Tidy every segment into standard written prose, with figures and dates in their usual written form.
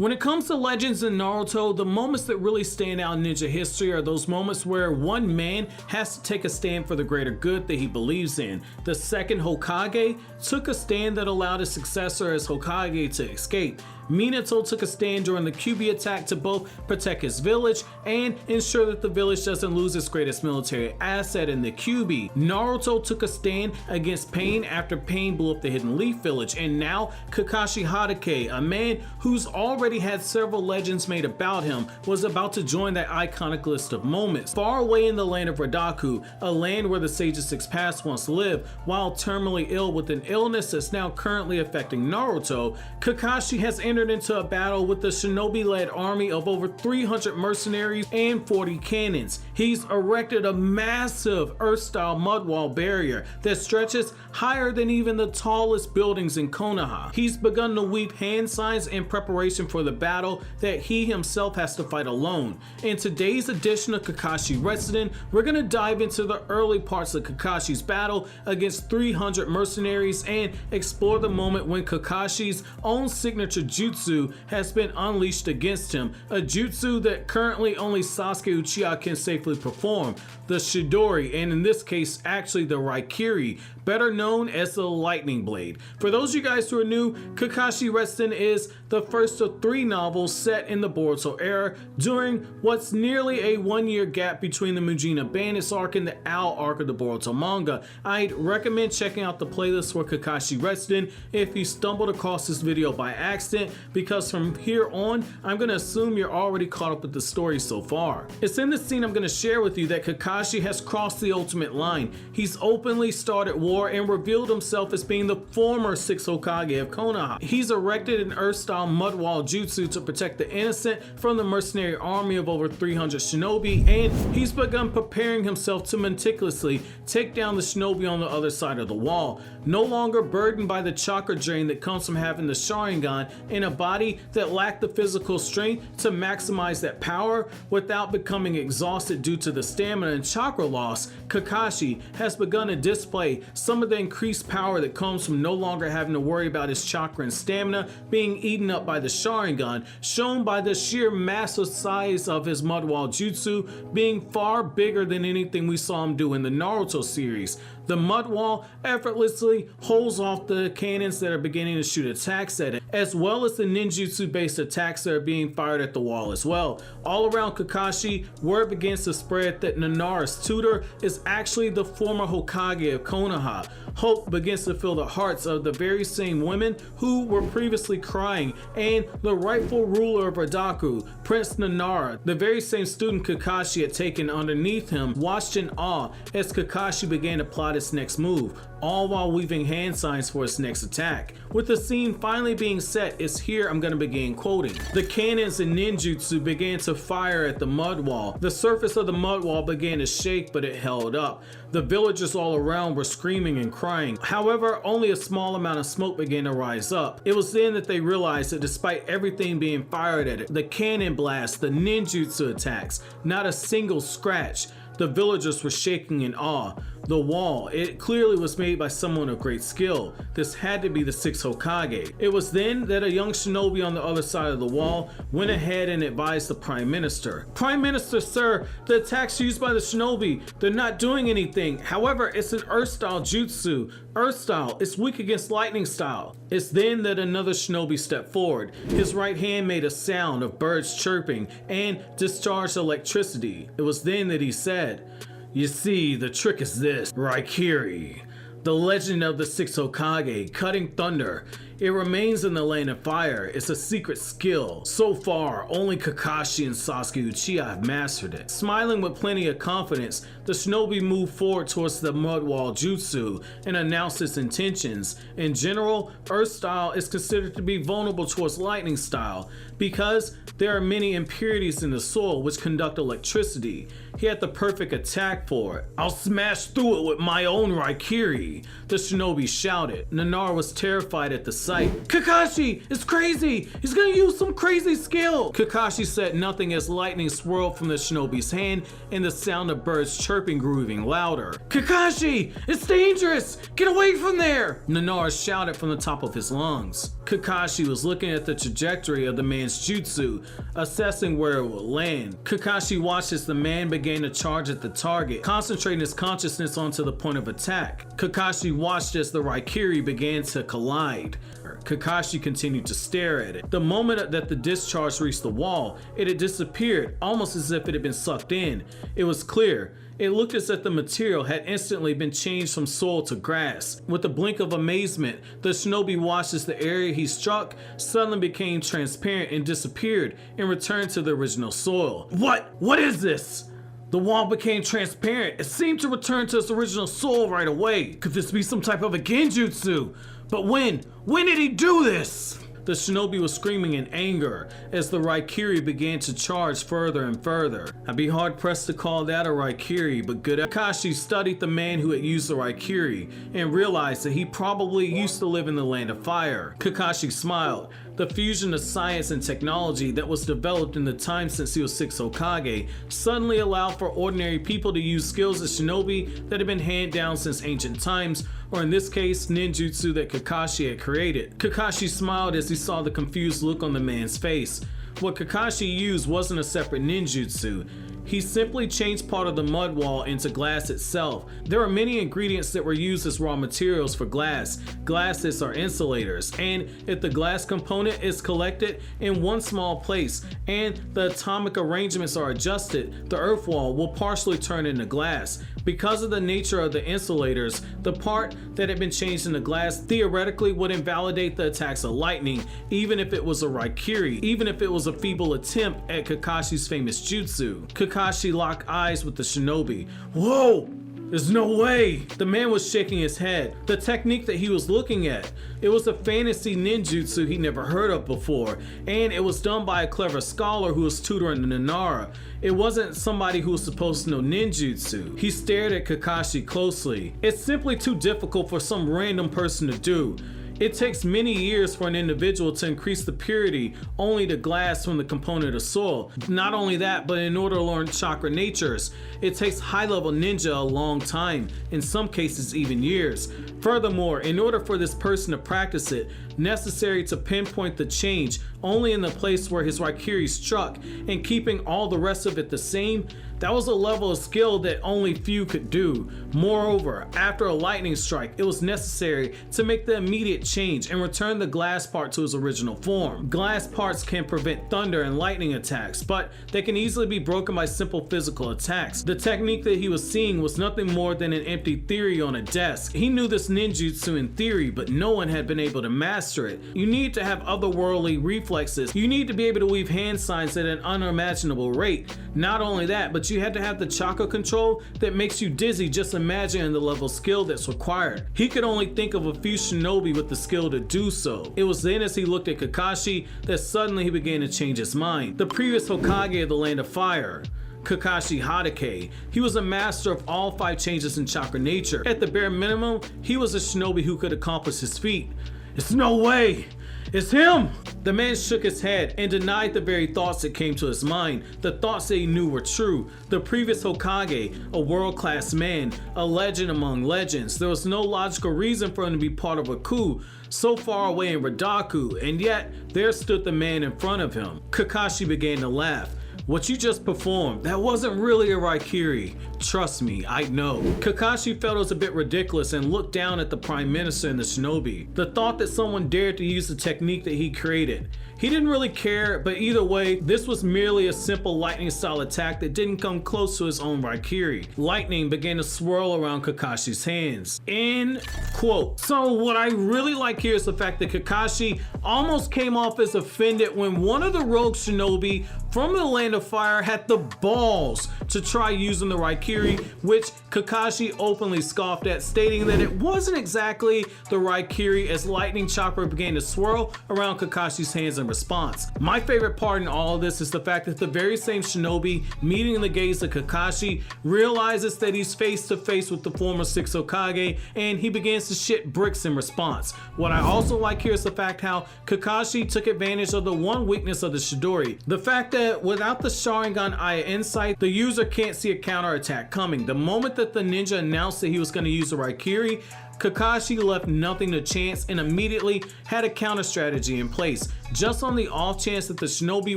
When it comes to legends in Naruto, the moments that really stand out in ninja history are those moments where one man has to take a stand for the greater good that he believes in. The second Hokage took a stand that allowed his successor as Hokage to escape. Minato took a stand during the Kyuubi attack to both protect his village and ensure that the village doesn't lose its greatest military asset in the Kyuubi. Naruto took a stand against Pain after Pain blew up the Hidden Leaf village, and now Kakashi Hatake, a man who's already had several legends made about him, was about to join that iconic list of moments. Far away in the land of Redaku, a land where the Sage's Six Paths once lived, while terminally ill with an illness that's now currently affecting Naruto, Kakashi has entered into a battle with the shinobi-led army of over 300 mercenaries and 40 cannons. He's erected a massive Earth-style mud wall barrier that stretches higher than even the tallest buildings in Konoha. He's begun to weave hand signs in preparation for the battle that he himself has to fight alone. In today's edition of Kakashi Retsuden, we're going to dive into the early parts of Kakashi's battle against 300 mercenaries and explore the moment when Kakashi's own signature jutsu has been unleashed against him, a jutsu that currently only Sasuke Uchiha can safely perform, the Chidori, and in this case actually the raikiri, better known as the lightning blade. For those of you guys who are new, Kakashi Retsuden is the first of 3 novels set in the Boruto era during what's nearly a 1-year gap between the Mujina Bandits arc and the Owl arc of the Boruto manga. I'd recommend checking out the playlist for Kakashi Retsuden if you stumbled across this video by accident, because from here on, I'm going to assume you're already caught up with the story so far. It's in this scene I'm going to share with you that Kakashi has crossed the ultimate line. He's openly started war and revealed himself as being the former 6th Hokage of Konoha. He's erected an Earth-style mud wall jutsu to protect the innocent from the mercenary army of over 300 shinobi, and he's begun preparing himself to meticulously take down the shinobi on the other side of the wall. No longer burdened by the chakra drain that comes from having the sharingan in a body that lacked the physical strength to maximize that power without becoming exhausted due to the stamina and chakra loss, Kakashi has begun to display some of the increased power that comes from no longer having to worry about his chakra and stamina being eaten up by the sharingan, shown by the sheer massive size of his mud wall jutsu being far bigger than anything we saw him do in the Naruto series. The mud wall effortlessly holds off the cannons that are beginning to shoot attacks at it, as well as the ninjutsu based attacks that are being fired at the wall as well. All around Kakashi, word begins to spread that Nanara's tutor is actually the former Hokage of Konoha. Hope begins to fill the hearts of the very same women who were previously crying, and the rightful ruler of Redaku, Prince Nanara, the very same student Kakashi had taken underneath him, watched in awe as Kakashi began to plot his next move, all while weaving hand signs for his next attack. With the scene finally being set, it's here I'm going to begin quoting. The cannons and ninjutsu began to fire at the mud wall. The surface of the mud wall began to shake, but it held up. The villagers all around were screaming and crying. However, only a small amount of smoke began to rise up. It was then that they realized that despite everything being fired at it, the cannon blasts, the ninjutsu attacks, not a single scratch. The villagers were shaking in awe. The wall, it clearly was made by someone of great skill. This had to be the 6th Hokage. It was then that a young shinobi on the other side of the wall went ahead and advised the Prime Minister. Prime Minister, sir, the attacks used by the shinobi, they're not doing anything. However, it's an Earth-style jutsu. Earth-style, it's weak against lightning style. It's then that another shinobi stepped forward. His right hand made a sound of birds chirping and discharged electricity. It was then that he said, "You see, the trick is this, raikiri. The legend of the 6th Hokage, cutting thunder. It remains in the Land of Fire. It's a secret skill. So far, only Kakashi and Sasuke Uchiha have mastered it." Smiling with plenty of confidence, the shinobi moved forward towards the mud wall jutsu and announced its intentions. In general, Earth style is considered to be vulnerable towards lightning style because there are many impurities in the soil which conduct electricity. He had the perfect attack for it. "I'll smash through it with my own raikiri," the shinobi shouted. Nanara was terrified at the sight. "Kakashi, it's crazy! He's gonna use some crazy skill!" Kakashi said nothing as lightning swirled from the shinobi's hand and the sound of birds chirping grew even louder. "Kakashi, it's dangerous! Get away from there!" Nanara shouted from the top of his lungs. Kakashi was looking at the trajectory of the man's jutsu, assessing where it would land. Kakashi watched as the man began to charge at the target, concentrating his consciousness onto the point of attack. Kakashi watched as the raikiri began to collide. Kakashi continued to stare at it. The moment that the discharge reached the wall, it had disappeared, almost as if it had been sucked in. It was clear. It looked as if the material had instantly been changed from soil to grass. With a blink of amazement, the shinobi watched as the area he struck suddenly became transparent and disappeared and returned to the original soil. What is this? The wall became transparent. It seemed to return to its original soil right away. Could this be some type of a genjutsu? But when? When did he do this? The shinobi was screaming in anger as the raikiri began to charge further and further. I'd be hard pressed to call that a raikiri, but good. Kakashi studied the man who had used the raikiri and realized that he probably used to live in the land of fire. Kakashi smiled. The fusion of science and technology that was developed in the time since he was 6th Hokage suddenly allowed for ordinary people to use skills as shinobi that had been handed down since ancient times, or in this case, ninjutsu that Kakashi had created. Kakashi smiled as he saw the confused look on the man's face. What Kakashi used wasn't a separate ninjutsu. He simply changed part of the mud wall into glass itself. There are many ingredients that were used as raw materials for glass. Glasses are insulators, and if the glass component is collected in one small place and the atomic arrangements are adjusted, the earth wall will partially turn into glass. Because of the nature of the insulators, the part that had been changed into glass theoretically would invalidate the attacks of lightning, even if it was a raikiri, even if it was a feeble attempt at Kakashi's famous jutsu. Kakashi locked eyes with the shinobi. Whoa! There's no way! The man was shaking his head. The technique that he was looking at, it was a fantasy ninjutsu he'd never heard of before, and it was done by a clever scholar who was tutoring the Nara. It wasn't somebody who was supposed to know ninjutsu. He stared at Kakashi closely. It's simply too difficult for some random person to do. It takes many years for an individual to increase the purity only to glass from the component of soil. Not only that, but in order to learn chakra natures, it takes high-level ninja a long time, in some cases even years. Furthermore, in order for this person to practice it, necessary to pinpoint the change only in the place where his raikiri struck and keeping all the rest of it the same, that was a level of skill that only few could do. Moreover, after a lightning strike, it was necessary to make the immediate change and return the glass part to its original form. Glass parts can prevent thunder and lightning attacks, but they can easily be broken by simple physical attacks. The technique that he was seeing was nothing more than an empty theory on a desk. He knew this ninjutsu in theory, but no one had been able to master it. You need to have otherworldly reflexes. You need to be able to weave hand signs at an unimaginable rate. Not only that, but you had to have the chakra control that makes you dizzy just imagining the level of skill that's required. He could only think of a few shinobi with the skill to do so. It was then as he looked at Kakashi that suddenly he began to change his mind. The previous Hokage of the land of fire, Kakashi Hatake, he was a master of all 5 changes in chakra nature. At the bare minimum, he was a shinobi who could accomplish his feat. It's no way! It's him! The man shook his head and denied the very thoughts that came to his mind, the thoughts that he knew were true. The previous Hokage, a world-class man, a legend among legends. There was no logical reason for him to be part of a coup so far away in Redaku, and yet there stood the man in front of him. Kakashi began to laugh. What you just performed, that wasn't really a raikiri. Trust me, I know. Kakashi felt it was a bit ridiculous and looked down at the Prime Minister and the shinobi. The thought that someone dared to use the technique that he created. He didn't really care, but either way, this was merely a simple lightning style attack that didn't come close to his own raikiri. Lightning began to swirl around Kakashi's hands. End quote. So what I really like here is the fact that Kakashi almost came off as offended when one of the rogue shinobi from the land of fire had the balls to try using the raikiri, which Kakashi openly scoffed at, stating that it wasn't exactly the raikiri as lightning chakra began to swirl around Kakashi's hands in response. My favorite part in all of this is the fact that the very same shinobi meeting the gaze of Kakashi realizes that he's face to face with the former 6th Hokage, and he begins to shit bricks in response. What I also like here is the fact how Kakashi took advantage of the one weakness of the Chidori. The fact that without the Sharingan Eye insight, the user can't see a counterattack coming. The moment that the ninja announced that he was going to use a raikiri, Kakashi left nothing to chance and immediately had a counter strategy in place, just on the off chance that the shinobi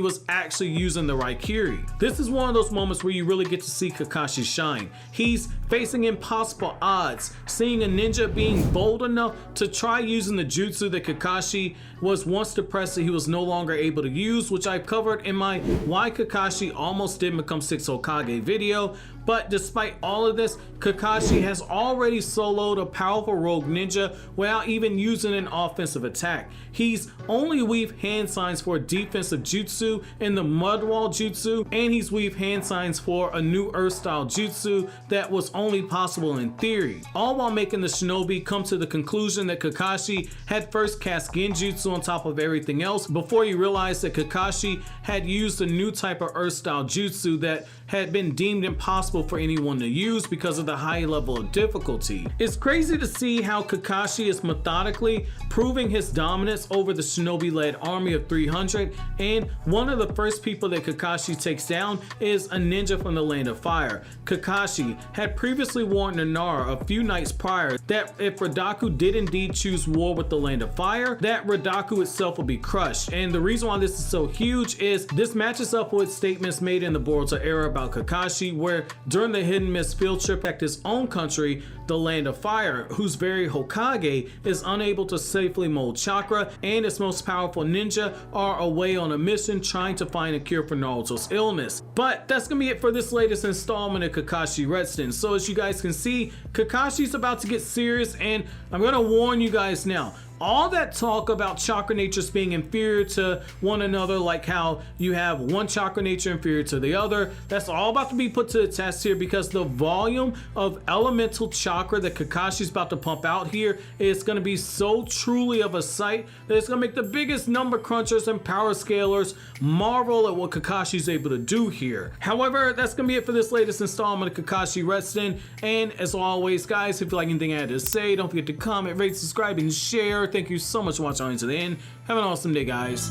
was actually using the raikiri. This is one of those moments where you really get to see Kakashi shine. He's facing impossible odds, seeing a ninja being bold enough to try using the jutsu that Kakashi was once depressed that he was no longer able to use, which I've covered in my Why Kakashi Almost Didn't Become 6 Hokage video. But despite all of this, Kakashi has already soloed a powerful rogue ninja without even using an offensive attack. He's only weaved hand signs for a defensive jutsu in the mud wall jutsu, and he's weaved hand signs for a new earth style jutsu that was only possible in theory, all while making the shinobi come to the conclusion that Kakashi had first cast genjutsu on top of everything else before he realized that Kakashi had used a new type of earth style jutsu that had been deemed impossible for anyone to use because of the high level of difficulty. It's crazy to see how Kakashi is methodically proving his dominance over the shinobi-led army of 300, and one of the first people that Kakashi takes down is a ninja from the Land of Fire. Kakashi had previously warned Nara a few nights prior that if Redaku did indeed choose war with the Land of Fire, that Redaku itself would be crushed. And the reason why this is so huge is this matches up with statements made in the Boruto era about Kakashi, where during the hidden miss field trip back to his own country, the Land of Fire, whose very Hokage is unable to safely mold chakra, and its most powerful ninja are away on a mission trying to find a cure for Naruto's illness. But that's gonna be it for this latest installment of Kakashi Retsuden. So as you guys can see, Kakashi's about to get serious, and I'm gonna warn you guys now. All that talk about chakra natures being inferior to one another, like how you have one chakra nature inferior to the other, that's all about to be put to the test here, because the volume of elemental chakra that Kakashi's about to pump out here is going to be so truly of a sight that it's going to make the biggest number crunchers and power scalers marvel at what Kakashi's able to do here. However, that's going to be it for this latest installment of Kakashi Retsuden, and as always guys, if you like anything I had to say, don't forget to comment, rate, subscribe, and share. Thank you so much for watching to the end. Have an awesome day, guys.